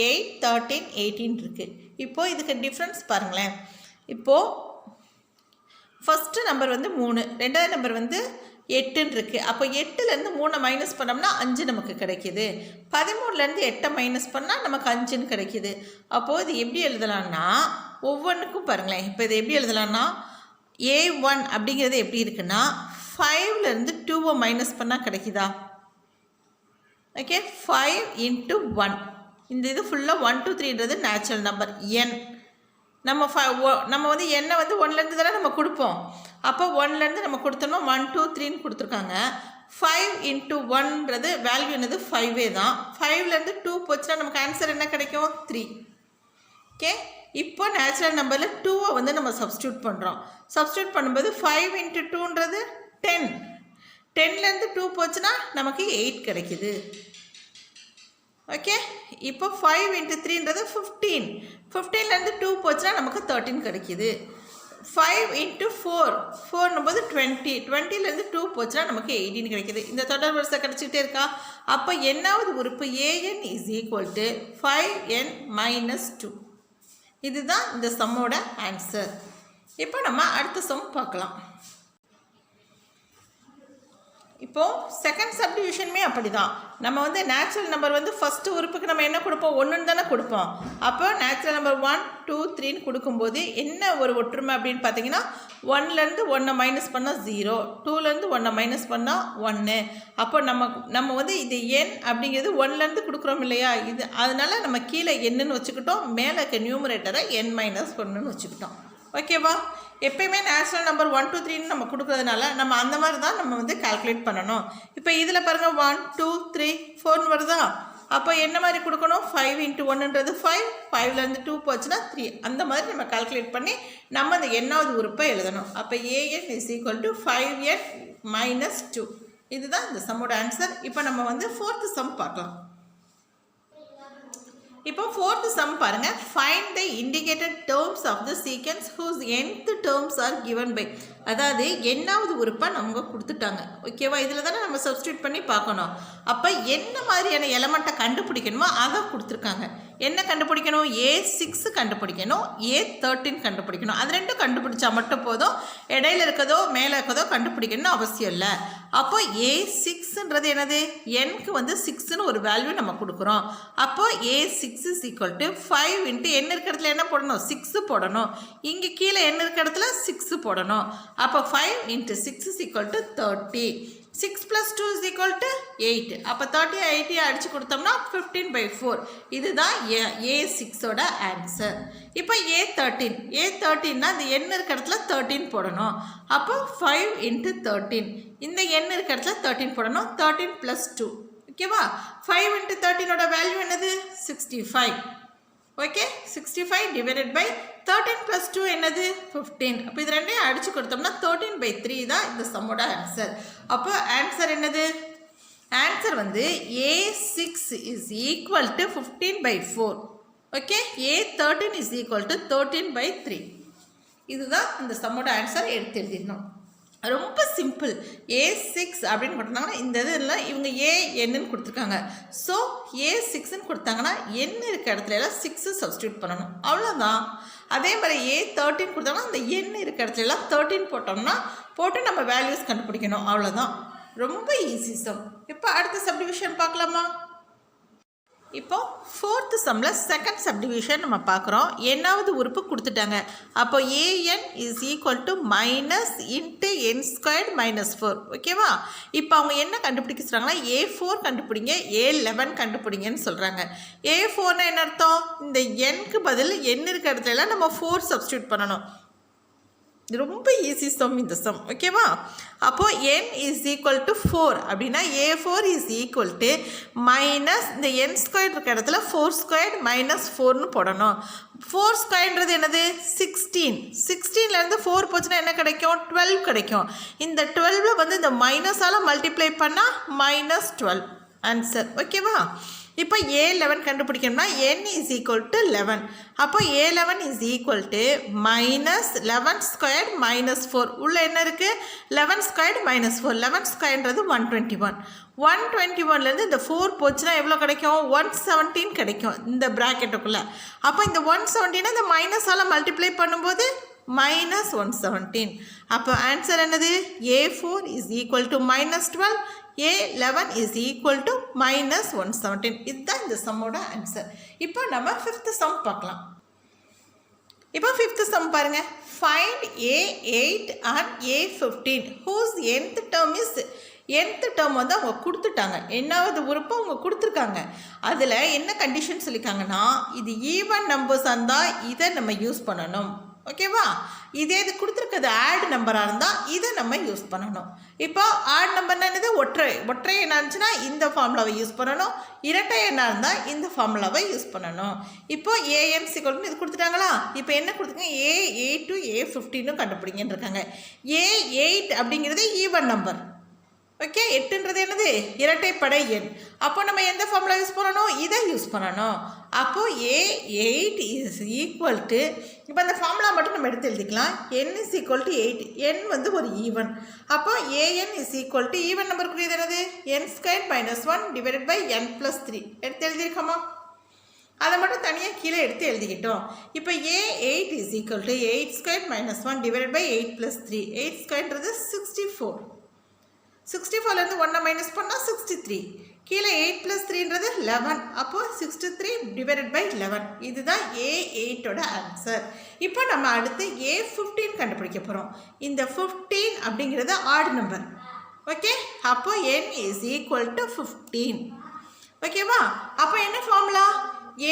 S1: 8 13 18 இருக்குது. இப்போது இதுக்கு டிஃப்ரென்ஸ் பாருங்களேன். இப்போது ஃபஸ்ட்டு நம்பர் வந்து 3, ரெண்டாவது நம்பர் வந்து 8ன்னு இருக்குது. அப்போ 8லேருந்து 3 மைனஸ் பண்ணோம்னா 5 நமக்கு கிடைக்கிது. 13லேருந்து 8 மைனஸ் பண்ணால் நமக்கு 5ன்னு கிடைக்கிது. அப்போது இது எப்படி எழுதலான்னா, ஒவ்வொன்றுக்கும் பாருங்களேன். இப்போ இது எப்படி எழுதலான்னா, a1 அப்படிங்கிறது எப்படி இருக்குன்னா, 5லேருந்து 2 மைனஸ் பண்ணால் கிடைக்குதா? ஓகே, 5 × 1. இந்த இது ஃபுல்லாக 1 2 3ன்றது நேச்சுரல் நம்பர் n. நம்ம வந்து n வந்து 1லேருந்து தானே நம்ம கொடுப்போம். அப்போ 1லேருந்து நம்ம கொடுத்தோம்னா 1 2 3ன்னு கொடுத்துருக்காங்க. 5 × 1ன்றது வேல்யூ என்னது? 5 தான். 5லேருந்து 2 போச்சுன்னா நமக்கு ஆன்சர் என்ன கிடைக்கும்? 3. ஓகே, இப்போ நேச்சுரல் நம்பரில் 2வை வந்து நம்ம சப்ஸ்டியூட் பண்ணுறோம். சப்ஸ்டியூட் பண்ணும்போது 5 × 2ன்றது 10. 10லேருந்து 2 போச்சுன்னா நமக்கு 8 கிடைக்குது. ஓகே, இப்போ 5 × 3ன்றது 15. 15லேருந்து 2 போச்சுன்னா நமக்கு 13 கிடைக்குது. 5 × 4, 4ன்னும்போது 20. 20லேருந்து 2 போச்சுன்னா நமக்கு 18 கிடைக்குது. இந்த தொடர் வரிசை கிடச்சிக்கிட்டே இருக்கா? அப்போ என்னாவது உறுப்பு an is equal to 5n minus 2. இதுதான் இந்த சம்மோட ஆன்சர். இப்போ நம்ம அடுத்த சம் பார்க்கலாம். இப்போது செகண்ட் சப்டிவிஷனுமே அப்படி தான். நம்ம வந்து நேச்சுரல் நம்பர் வந்து ஃபஸ்ட்டு உறுப்புக்கு நம்ம என்ன கொடுப்போம்? 1ன்னு தானே கொடுப்போம். அப்போ நேச்சுரல் நம்பர் 1 2 3ன்னு கொடுக்கும்போது என்ன ஒரு ஒற்றுமை அப்படின்னு பார்த்தீங்கன்னா, 1லேருந்து 1 மைனஸ் பண்ணால் 0, 2லேருந்து 1 மைனஸ் பண்ணால் 1. அப்போ நம்ம வந்து இது n அப்படிங்கிறது 1லேருந்து கொடுக்குறோம் இல்லையா? இது அதனால் நம்ம கீழே என்னன்னு வச்சுக்கிட்டோம், மேலே இருக்க நியூமரேட்டரை n மைனஸ் 1ன்னு வச்சுக்கிட்டோம். ஓகேவா? எப்பயுமே நேச்சுரல் நம்பர் 1 2 3ன்னு நம்ம கொடுக்குறதுனால நம்ம அந்த மாதிரி தான் நம்ம வந்து கால்குலேட் பண்ணணும். இப்போ இதில் பாருங்கள் 1 2 3 4ன்னு வருதா? அப்போ என்ன மாதிரி கொடுக்கணும் 5 × 1ன்றது 5 5லேருந்து 2 போச்சுன்னா 3 அந்த மாதிரி நம்ம கால்குலேட் பண்ணி நம்ம அந்த எண்ணாவது உறுப்பை எழுதணும். அப்போ an is equal to 5n minus 2 இதுதான் இந்த சம்மோட ஆன்சர். இப்போ நம்ம வந்து ஃபோர்த்து சம் பார்க்கலாம். இப்போ ஃபோர்த்து சம் பாருங்க. Find the indicated terms of the sequence whose nth terms are given by. அதாவது எண்ணாவது உறுப்பை நமக்கு கொடுத்துட்டாங்க. ஓகேவா, இதில் தானே நம்ம சப்ஸ்டியூட் பண்ணி பார்க்கணும். அப்போ என்ன மாதிரியான எலமெண்ட்டை கண்டுபிடிக்கணுமோ அதை கொடுத்துருக்காங்க. என்ன கண்டுபிடிக்கணும்? A6 கண்டுபிடிக்கணும், A13 கண்டுபிடிக்கணும். அது ரெண்டும் கண்டுபிடிச்சா மட்டும் போதும். இடையில இருக்கதோ மேலே இருக்கதோ கண்டுபிடிக்கணும்னு அவசியம் இல்லை. அப்போ A6ன்றது என்னது? nக்கு வந்து 6ன்னு ஒரு வேல்யூ நம்ம கொடுக்குறோம். அப்போ A6 is equal to 5 × n இருக்க இடத்துல என்ன போடணும்? 6 போடணும். இங்கே கீழே n இருக்க இடத்துல 6 போடணும். அப்போ 5 × 6 is equal to 30. 6 + 2 is equal to 8. அப்போ 30 80 அடிச்சு கொடுத்தோம்னா 15/4. இதுதான் A6ஓட ஆன்சர். இப்போ A13னா இந்த n இருக்க இடத்துல 13 போடணும். அப்போ 5 × 13. இந்த n இருக்க இடத்துல 13 போடணும். 13 + 2. ஓகேவா? 5 × 13ஓட வேல்யூ என்னது? 65. ஓகே, 65 divided by 13 + 2 என்னது? 15. அப்போ இது ரெண்டையும் அடிச்சு கொடுத்தோம்னா 13/3 தான் இந்த சம்மோட ஆன்சர். அப்போ ஆன்சர் என்னது? ஆன்சர் வந்து A6 is equal to 15/4. Okay, A13 is equal to 13/3. இதுதான் இந்த சம்மோட ஆன்சர். எடுத்து எழுதிடணும். ரொம்ப சிம்பிள். A6 அப்படின்னு கொடுத்தாங்கன்னா இந்த இதில் இவங்க ANன்னு கொடுத்துருக்காங்க. ஸோ A6ன்னு கொடுத்தாங்கன்னா n இருக்க இடத்துல எல்லாம் 6 சப்ஸ்டியூட் பண்ணணும், அவ்வளோதான். அதே மாதிரி A13 கொடுத்தாங்கன்னா அந்த n இருக்க இடத்துல எல்லாம் 13 போட்டு நம்ம வேல்யூஸ் கண்டுபிடிக்கணும், அவ்வளோதான். ரொம்ப ஈஸி சம். இப்போ அடுத்த சப்டிவிஷன் பார்க்கலாமா? இப்போ ஃபோர்த்து சம்மில் செகண்ட் சப்டிவிஷன் நம்ம பார்க்குறோம். என்னாவது உறுப்பு கொடுத்துட்டாங்க. அப்போ an is equal to -(n² - 4). ஓகேவா? இப்போ அவங்க என்ன கண்டுபிடிக்க சொல்கிறாங்கன்னா A4 கண்டுபிடிங்க, A11 கண்டுபிடிங்கன்னு சொல்கிறாங்க. A4னா என்ன அர்த்தம்? இந்த nக்கு பதில் n இருக்க இடத்துல நம்ம 4 சப்ஸ்டியூட் பண்ணணும். ரொம்ப ஈஸி சம் இந்த சம். ஓகேவா? அப்போ n is equal to 4 அப்படின்னா A4 is equal to minus இந்த n² இருக்க இடத்துல 4² - 4ன்னு போடணும். 4² என்னது? 16. 16லேருந்து 4 போச்சுன்னா என்ன கிடைக்கும்? 12 கிடைக்கும். இந்த 12 வந்து இந்த மைனஸால் மல்டிப்ளை பண்ணால் -12 ஆன்சர். ஓகேவா? இப்போ A11 கண்டுபிடிக்கணும்னா n is equal to 11. அப்போ A11 is equal to -11² - 4. உள்ள என்ன இருக்குது? 11² - 4. 11²ன்றது 121. 121லேருந்து இந்த 4 போச்சுன்னா எவ்வளோ கிடைக்கும்? 117 கிடைக்கும் இந்த ப்ராக்கெட்டுக்குள்ளே. அப்போ இந்த 117 இந்த மைனஸால் மல்டிப்ளை பண்ணும்போது -117. அப்போ ஆன்சர் என்னது? A4 is equal to -12. A11 is equal to -117. இதுதான் இந்த சம்மோட ஆன்சர். இப்போ நம்ம ஃபிஃப்த் சம் பார்க்கலாம். இப்போ ஃபிஃப்த் சம் பாருங்க. Find A8 and A15 whose nth term is. nth term வந்து அவங்க கொடுத்துட்டாங்க. என்னாவது உறுப்பு அவங்க கொடுத்துருக்காங்க. அதில் என்ன கண்டிஷன் சொல்லியிருக்காங்கன்னா இது ஈவன் நம்பர்ஸாக இருந்தால் இதை நம்ம யூஸ் பண்ணணும். ஓகேவா? இதே இது கொடுத்துருக்குது ஆட் நம்பராக இருந்தால் இதை நம்ம யூஸ் பண்ணணும். இப்போ ஆட் நம்பர்னா என்னது? ஒற்றை என்ன இருந்துச்சுன்னா இந்த ஃபார்முலாவை யூஸ் பண்ணணும். இரட்டை எண்ணாக இருந்தால் இந்த ஃபார்முலாவை யூஸ் பண்ணணும். இப்போ an = இது கொடுத்துட்டாங்களா? இப்போ என்ன கொடுத்துருக்காங்க? A8 to A15 கண்டுபிடிங்கன்னு இருக்காங்க. A8 அப்படிங்கிறது ஈவன் நம்பர். ஓகே, 8ன்றது என்னது? இரட்டைப்படை எண். அப்போ நம்ம எந்த ஃபார்முலா யூஸ் பண்ணணும்? இதை யூஸ் பண்ணணும். அப்போது A8 is equal to, இப்போ அந்த ஃபார்முலா மட்டும் நம்ம எடுத்து எழுதிக்கலாம். n is equal to 8. n வந்து ஒரு ஈவன். அப்போ an is equal to even நம்பருக்குரியது என்னது? n² - 1 divided by n + 3 எடுத்து எழுதியிருக்கோமா? அதை மட்டும் தனியாக கீழே எடுத்து எழுதிக்கிட்டோம். இப்போ A8 is equal to 8² - 1 divided by 8 + 3. 8²ன்றது 64. 64லேருந்து 1 minus பண்ணால் 63. கீழே 8 + 3ன்றது 11. அப்போது 63 divided by 11. இதுதான் A8ஓட ஆன்சர். இப்போ நம்ம அடுத்து A15 கண்டுபிடிக்க போகிறோம். இந்த 15 அப்படிங்கிறது ஆட் நம்பர். ஓகே, அப்போ n is equal to 15. ஓகேவா? அப்போ என்ன formula?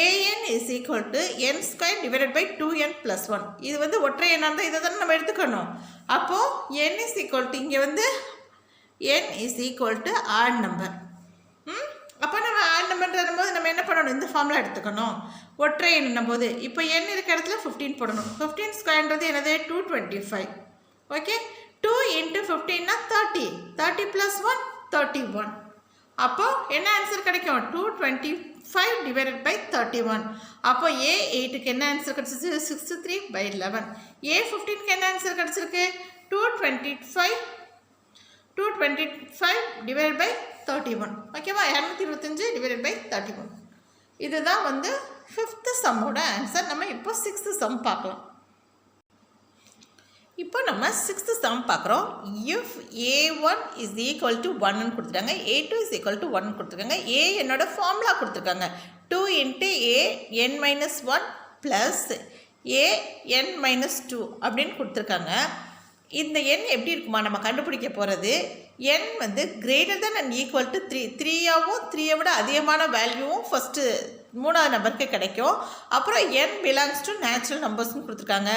S1: an is equal to n² divided by 2n + 1. இது வந்து ஒற்றை எண்ணாக இருந்தால் இதை தானே நம்ம எடுத்துக்கணும். அப்போது n is equal to இங்கே வந்து n is equal to odd number. அப்போ நம்ம ஆட் நம்பர்ன்ற போது இந்த ஃபார்முலா எடுத்துக்கணும். ஒற்றை எண்ணும் போது இப்போ n இருக்க இடத்துல 15 போடணும். 15 ஸ்கொயர்ன்றது என்னது 225. Okay, 2 into 15 30. 30 plus 1 31. அப்போ என்ன ஆன்சர் கிடைக்கும் 225 divided by 31. அப்போ A8க்கு என்ன ஆன்சர் கிடைச்சிச்சு 63/11. A15க்கு என்ன ஆன்சர் கிடைச்சிருக்கு 225 divided by 31. ஓகேவா, 225 divided by 31. இதுதான் வந்து 5th சம்மோட ஆன்சர். நம்ம இப்போ 6th சம் பார்க்கலாம். இப்போ நம்ம 6th சம் பார்க்குறோம். If A1 is equal to 1ன்னு கொடுத்துருக்காங்க, A2 இஸ் ஈக்குவல் டு 1 கொடுத்துருக்காங்க, A என்னோட ஃபார்முலா கொடுத்துருக்காங்க 2 into A(n-1) ப்ளஸ் A(n-2) அப்படின்னு கொடுத்துருக்காங்க. இந்த எண் எப்படி இருக்குமா நம்ம கண்டுபிடிக்க போகிறது, எண் வந்து greater than and equal to 3. 3யாவும் 3யை விட அதிகமான வேல்யூவும் ஃபஸ்ட்டு 3வது நம்பருக்கு கிடைக்கும். அப்புறம் n பிலாங்ஸ் டு நேச்சுரல் நம்பர்ஸ்னு கொடுத்துருக்காங்க.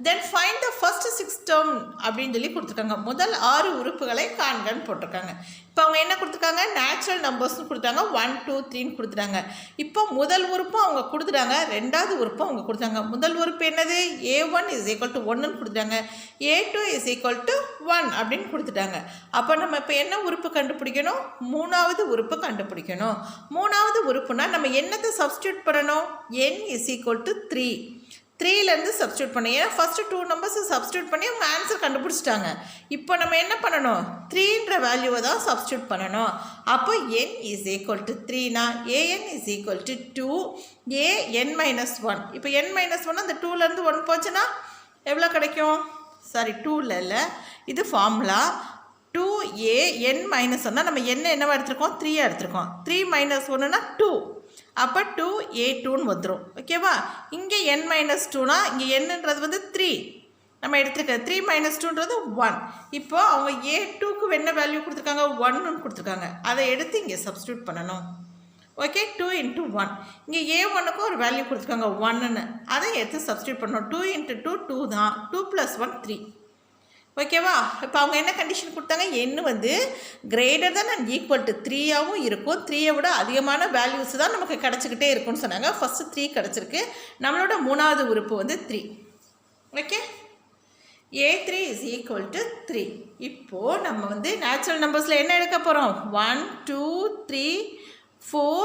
S1: Then find the first 6 term அப்படின்னு சொல்லி கொடுத்துருக்காங்க. முதல் 6 உறுப்புகளை காண்கன்னு போட்டிருக்காங்க. இப்போ அவங்க என்ன கொடுத்துருக்காங்க நேச்சுரல் நம்பர்ஸ்னு கொடுத்தாங்க 1 2 3ன்னு கொடுத்துட்டாங்க. இப்போ முதல் உறுப்பும் அவங்க கொடுத்துட்டாங்க, ரெண்டாவது உறுப்பும் அவங்க கொடுத்தாங்க. முதல் உறுப்பு என்னது A1 இஸ் ஈக்குவல் டு 1ன்னு கொடுத்துட்டாங்க, A2 இஸ் ஈக்குவல் டு 1 அப்படின்னு கொடுத்துட்டாங்க. அப்போ நம்ம இப்போ என்ன உறுப்பு கண்டுபிடிக்கணும், மூணாவது உறுப்பு கண்டுபிடிக்கணும். மூணாவது உறுப்புனா நம்ம என்னத்தை சப்ஸ்டியூட் பண்ணணும், n இஸ் ஈக்குவல் டு 3. 3லேருந்து சப்ஸ்டியூட் பண்ணணும். ஏன்னா ஃபஸ்ட்டு 2 நம்பர்ஸை சப்ஸ்டியூட் பண்ணி அவங்க ஆன்சர் கண்டுபிடிச்சிட்டாங்க. இப்போ நம்ம என்ன பண்ணணும் 3ன்ற வேல்யூவை தான் சப்ஸ்டியூட் பண்ணணும். அப்போ n இஸ் ஈக்குவல் டு 3னா an is equal to 2 an-1. இப்போ n-1 அந்த 2லேருந்து 1 போச்சுன்னா எவ்வளோ கிடைக்கும், சாரி 2ல் இல்லை, இது ஃபார்முலா 2an-1. நம்ம என்னவா எடுத்திருக்கோம் 3 எடுத்திருக்கோம். 3 - 1னா 2. அப்போ 2a2ன்னு வந்துடும். ஓகேவா, இங்கே n-2னா இங்கே என்னன்றது வந்து 3 நம்ம எடுத்துருக்க, 3 - 2ன்றது 1. இப்போ அவங்க a2க்கு என்ன வேல்யூ கொடுத்துருக்காங்க 1ன்னு கொடுத்துருக்காங்க, அதை எடுத்து இங்கே சப்ஸ்டியூட் பண்ணணும். Okay, 2 into 1. இங்கே a1க்கும் ஒரு வேல்யூ கொடுத்துருக்காங்க 1ன்னு, அதை எடுத்து சப்ஸ்டியூட் பண்ணணும். 2 into 2 2 தான், 2 + 1 3. ஓகேவா, இப்போ அவங்க என்ன கண்டிஷன் கொடுத்தாங்க, n வந்து greater than and equal to 3யாகவும் இருக்கும், 3யை விட அதிகமான வேல்யூஸ் தான் நமக்கு கிடச்சிக்கிட்டே இருக்கும்னு சொன்னாங்க. ஃபஸ்ட்டு 3 கிடச்சிருக்கு, நம்மளோட மூணாவது உறுப்பு வந்து 3. Okay, A3 is equal to 3. இப்போது நம்ம வந்து நேச்சுரல் நம்பர்ஸில் என்ன எடுக்க போகிறோம் 1 2 3 4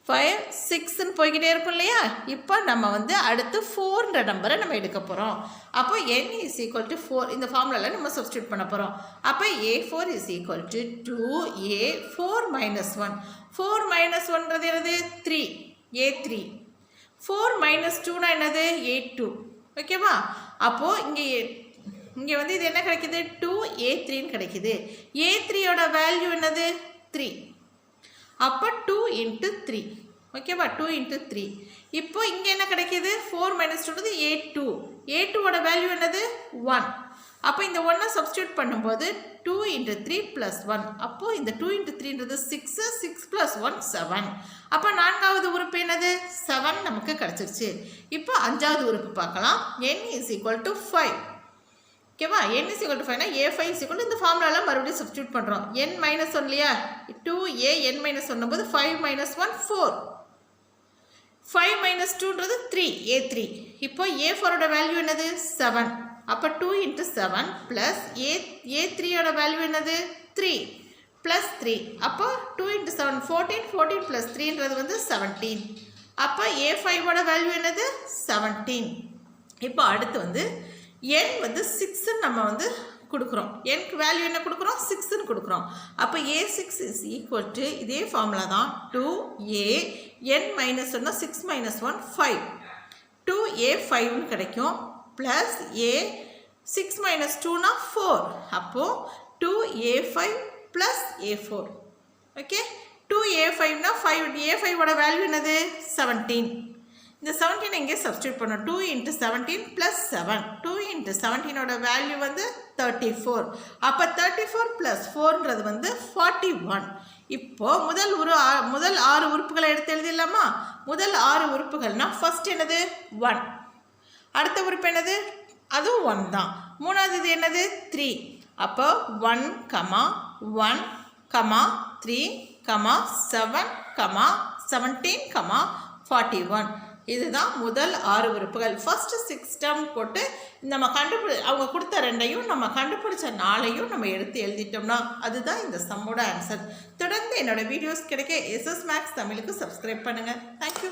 S1: 5 6ன்னு போய்கிட்டே இருக்கும் இல்லையா. இப்போ நம்ம வந்து அடுத்து 4ன்ற நம்பரை நம்ம எடுக்க போகிறோம். அப்போ n இஸ் ஈக்குவல் டு 4 இந்த ஃபார்முலாவில் நம்ம சப்ஸ்டியூட் பண்ண போகிறோம். அப்போ A4 is equal to 2a4 - 1. 4 - 1ன்றது என்னது 3, A3. 4 - 2னா என்னது A2. ஓகேவா, அப்போது இங்கே வந்து இது என்ன கிடைக்கிது 2a3ன்னு கிடைக்கிது. A3யோட வேல்யூ என்னது 3. அப்போ 2 into 3. ஓகேவா, 2 into 3. இப்போ இங்கே என்ன கிடைக்கிது 4 - 2ன்றது A2. A2வோட வேல்யூ என்னது 1. அப்போ இந்த 1 சப்ஸ்டியூட் பண்ணும்போது 2 into 3 + 1. அப்போது இந்த 2 into 3ன்றது 6, 6 + 1 7. அப்போ நான்காவது உறுப்பு என்னது 7 நமக்கு கிடச்சிருச்சு. இப்போ அஞ்சாவது உறுப்பு பார்க்கலாம். n is equal to 5. ஓகேவா, n இஸ் ஈக்குவல் டு 5னா A5 இஸ் ஈக்குவல் டு இந்த ஃபார்முலாவில் மறுபடியும் சப்ஸ்டியூட் பண்ணுறோம். n-1 இல்லையா, 2an-1 போது 5 - 1 4. 5 - 2ன்றது 3, A3. இப்போ A4ஓட வேல்யூ என்னது 7. அப்போ 2 into 7 ப்ளஸ் A3யோட வேல்யூ என்னது 3 ப்ளஸ் 3. அப்போ 2 into 7 14, 14 + 3ன்றது வந்து 17. அப்போ A5ஓட வேல்யூ என்னது 17. இப்போ அடுத்து வந்து n வந்து 6ன்னு நம்ம வந்து கொடுக்குறோம். nக்கு வேல்யூ என்ன கொடுக்குறோம் 6ன்னு கொடுக்குறோம். அப்போ A6 இஸ் ஈக்குவல் டு இதே ஃபார்முலா தான் 2an-1 6 - 1 5. 2a5ன்னு கிடைக்கும் ப்ளஸ் A6 - 2னா 4. அப்போது 2a5 ப்ளஸ் A4. ஓகே, 2a5னா 5, A5ஓட வேல்யூ என்னது 17. இந்த 17 இங்கே சப்ஸ்டியூட் பண்ணோம். 2 into 17 + 7. 2 into 17ஓட வேல்யூ வந்து 34. அப்போ 34 + 4ன்றது வந்து 41. இப்போது முதல் 6 உறுப்புகளை எடுத்து எழுதிடலாமா. முதல் 6 உறுப்புகள்னால் ஃபஸ்ட் என்னது 1. அடுத்த உறுப்பு என்னது அதுவும் 1 தான். மூணாவது இது என்னது 3. அப்போ 1, 1, 3, 7, 17,41. இதுதான் முதல் 6 உறுப்புகள். ஃபர்ஸ்ட் 6 டேர்ம் போட்டு நம்ம அவங்க கொடுத்த 2ஐயும் நம்ம கண்டுபிடிச்ச 4ஐயும் நம்ம எடுத்து எழுதிட்டோம்னா அதுதான் இந்த சம்மோட ஆன்சர். தொடர்ந்து என்னோட வீடியோஸ் கிடைக்க எஸ்எஸ் மேக்ஸ் தமிழுக்கு சப்ஸ்கிரைப் பண்ணுங்கள். தேங்க்யூ.